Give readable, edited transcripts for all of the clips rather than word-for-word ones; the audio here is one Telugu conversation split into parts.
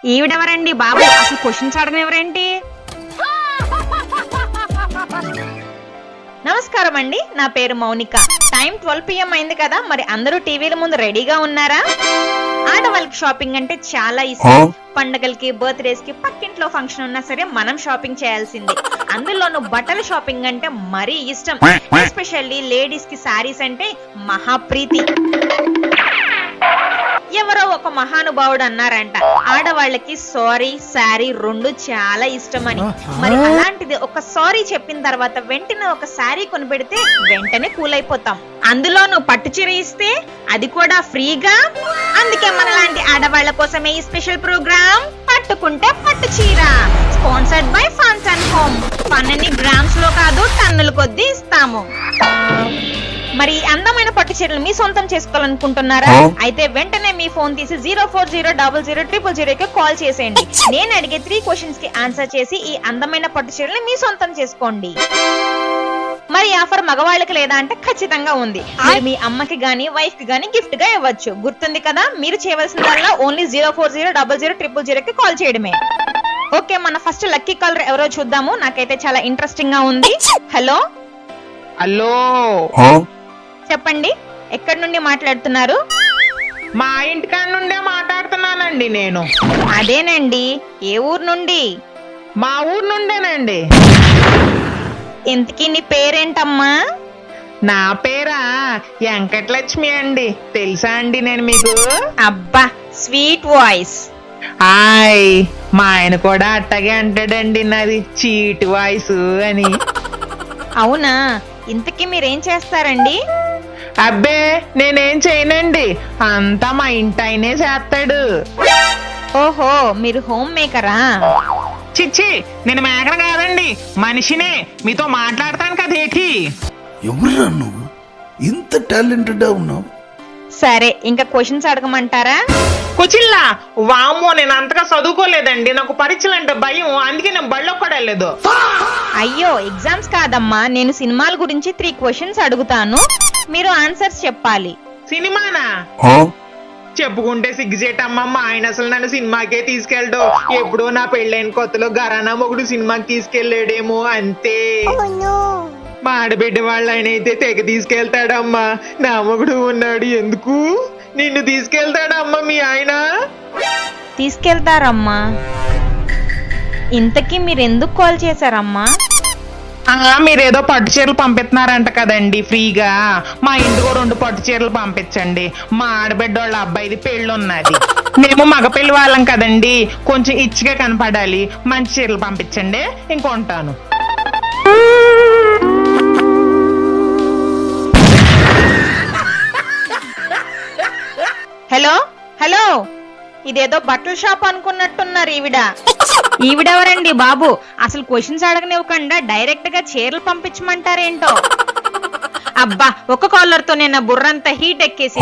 ఈవిడెవరండి బాబు, అసలు క్వశ్చన్స్ అడగనివ్వరేంటి? నమస్కారం అండి, నా పేరు మౌనిక. టైం 12 PM అయింది కదా, మరి అందరూ టీవీల ముందు రెడీగా ఉన్నారా? ఆడవాళ్ళకి షాపింగ్ అంటే చాలా ఇష్టం. పండగలకి, బర్త్డేస్ కి, పక్కింట్లో ఫంక్షన్ ఉన్నా సరే మనం షాపింగ్ చేయాల్సిందే. అందులోనూ బట్టల షాపింగ్ అంటే మరీ ఇష్టం. ఎస్పెషల్లీ లేడీస్ కి శారీస్ అంటే మహాప్రీతి. ఎవరో ఒక మహానుభావుడు అన్నారంట, ఆడవాళ్ళకి సారీ, శారీ రెండు చాలా ఇష్టమని. మరి అలాంటిది ఒక సారీ చెప్పిన తర్వాత వెంటనే ఒక శారీ కొనిపెడితే వెంటనే కూల్ అయిపోతాం. అందులోనూ పట్టు చీర ఇస్తే అది కూడా ఫ్రీగా. అందుకే మనలాంటి ఆడవాళ్ల కోసమే ఈ స్పెషల్ ప్రోగ్రామ్ పట్టుకుంటే పట్టు చీర, sponsored by funs and home. పన్నెన్ని గ్రామ్స్ లో కాదు, టన్నుల కొద్దీ ఇస్తాము. మరి అందమైన పట్టు చీరలు మీ సొంతం చేసుకోవాలనుకుంటున్నారా? అయితే వెంటనే మీ ఫోన్ తీసి 0400000000 కాల్ చేసేయండి. నేను అడిగే 3 క్వశ్చన్స్ కి ఆన్సర్ చేసి ఈ అందమైన పట్టు చీరలు మీ సొంతం చేసుకోండి. మరి ఆఫర్ మగవాళ్ళకి లేదా అంటే ఖచ్చితంగా ఉంది. మీరు మీ అమ్మకి గానీ, వైఫ్ కి గానీ గిఫ్ట్ గా ఇవ్వచ్చు. గుర్తుంది కదా? మీరు చేయవలసిందల్లా ఓన్లీ 0400000000 కాల్ చేయడమే. ఓకే, మన ఫస్ట్ లక్కీ కాలర్ ఎవరో చూద్దాము. నాకైతే చాలా ఇంట్రెస్టింగ్ గా ఉంది. హలో హలో, చెప్పండి, ఎక్కడి నుండి మాట్లాడుతున్నారు? మా ఇంటికాడ నుండే మాట్లాడుతున్నానండి నేను. అదేనండి, ఏ ఊరు నుండి? మా ఊరు నుండేనండి. ఇంతకీ నీ పేరేంటమ్మా? నా పేరా వెంకటలక్ష్మి అండి. తెలుసా అండి నేను మీకు? అబ్బా, స్వీట్ వాయిస్. హాయ్, మా ఆయన కూడా అట్టగే అంటాడండి నాది చీట్ వాయిస్ అని. అవునా, ఇంతకీ మీరేం చేస్తారండి? అబ్బే, నేనేం చేయనండి, అంతా మా ఇంటాయనే చేస్తాడు. ఓహో, మీరు హోమ్ మేకరా? చిచ్చి, నేను మేకను కాదండి, మనిషినే. మీతో మాట్లాడతాను కదేటి. ఎవరురా నువ్వు, ఇంత టాలెంటెడ్ ఉన్నావు? సరే, ఇంకా క్వశ్చన్స్ అడగమంటారా? కుచిల్లా, వామ్మో, నేను అంతగా చదువుకోలేదండి, నాకు పరీక్షలు అంటే భయం, అందుకే నేను బళ్ళో కూడా వెళ్ళలేదు. అయ్యో, ఎగ్జామ్స్ కాదమ్మా, నేను సినిమాల గురించి 3 క్వశ్చన్స్ అడుగుతాను, మీరు ఆన్సర్స్ చెప్పాలి. సినిమానా? చెప్పుకుంటే సిగ్గుచేటమ్మా, మా ఆయన అసలు నన్ను సినిమాకే తీసుకెళ్ళడు. ఎప్పుడో నా పెళ్ళైన కొత్తలో గరానా మొగుడు సినిమాకి తీసుకెళ్లాడేమో అంతే. మా ఆడబిడ్డ వాళ్ళ ఆయన అయితే తెగ తీసుకెళ్తాడమ్మా. నా మొగుడు ఉన్నాడు, ఎందుకు నిన్ను తీసుకెళ్తాడమ్మా మీ ఆయన. తీసుకెళ్తారమ్మా. ఇంతకీ మీరు ఎందుకు కాల్ చేశారమ్మా? మీరేదో పట్టు చీరలు పంపిస్తున్నారంట కదండి ఫ్రీగా. మా ఇంటికో 2 పట్టు చీరలు పంపించండి. మా ఆడబిడ్డ వాళ్ళ అబ్బాయిది పెళ్ళి ఉన్నది. మేము మగపెళ్లి వాళ్ళం కదండి, కొంచెం ఇచ్చిగా కనపడాలి. మంచి చీరలు పంపించండి, ఇంకొంటాను. హలో హలో, ఇదేదో బట్టల షాప్ అనుకున్నట్టున్నారు. ఈవిడెవరండి బాబు? అసలు క్వశ్చన్స్ అడగనివ్వకుండా డైరెక్ట్ గా చీరలు పంపించమంటారేంటో. అబ్బా, ఒక కాలర్ తో నేను బుర్రంతా హీట్ ఎక్కేసి.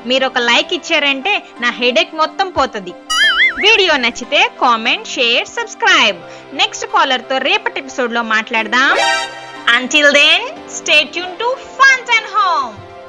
మీరు ఒక లైక్ ఇచ్చారంటే నా హెడేక్ మొత్తం పోతుంది. వీడియో నచ్చితే comment, share, subscribe. Next caller తో రేపటి ఎపిసోడ్ లో మాట్లాడదాం. Until then, stay tuned to Fans and Home.